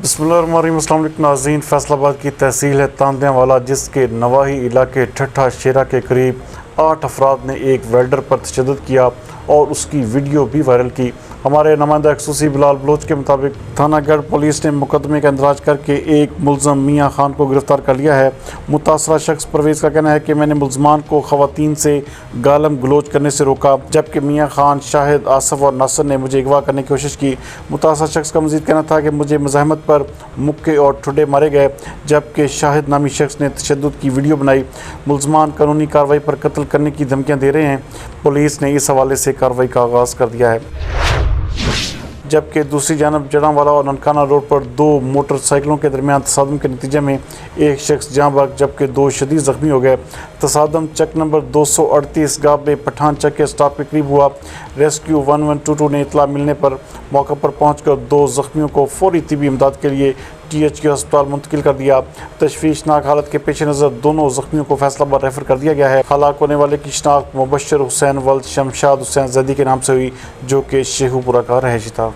बिस्मिल्लाहिर्रहमानिर्रहीम। अस्सलाम वालेकुम नाज़रीन। फैसलाबाद की तहसील है तांदे वाला, जिसके नवाही इलाके ठट्ठा शेरा के करीब 8 अफराद ने एक वेल्डर पर तशद्दुद किया और उसकी वीडियो भी वायरल की। हमारे नुमाइंदा एक्सक्लूसिव बिलाल बलोच के मुताबिक थाना गढ़ पुलिस ने मुकदमे का इंदराज करके एक मुलज़म मियाँ खान को गिरफ़्तार कर लिया है। मुतासरा शख्स परवेज़ का कहना है कि मैंने मुलज़मान को ख़वातीन से गालम गलोच करने से रोका, जबकि मियाँ खान, शाहिद, आसफ़ और नासिर ने मुझे अगवा करने की कोशिश की। मुतासरा शख्स का मज़ीद कहना था कि मुझे मज़ाहमत पर मुक्के और ठुड्डे मारे गए, जबकि शाहिद नामी शख्स ने तशद्दुद की वीडियो बनाई। मुलज़मान कानूनी कार्रवाई पर कत्ल करने की धमकियाँ दे रहे हैं। पुलिस ने इस हवाले से कार्रवाई का आगाज़ कर दिया है। जबकि दूसरी जानब जड़ांवाला और ननकाना रोड पर 2 मोटरसाइकिलों के दरमियान तसादम के नतीजे में एक शख्स जाँ बहक जबकि 2 शदीद ज़ख्मी हो गए। तसादम चक नंबर 238 गाबे पठान चक के स्टॉप के करीब हुआ। रेस्क्यू 1122 ने इतला मिलने पर मौके पर पहुंचकर 2 ज़ख्मियों को फौरी तिबी इमदाद के लिए THQ अस्पताल मुंतकिल कर दिया। तशवीशनाक हालत के पेश नज़र दोनों ज़ख्मियों को फैसलाबाद रेफर कर दिया गया है। हलाक होने वाले की शनाख्त मुबशर हुसैन वल्द शमशाद हुसैन जैदी के नाम से हुई, जो कि शेखुपुरा का रहायशी था।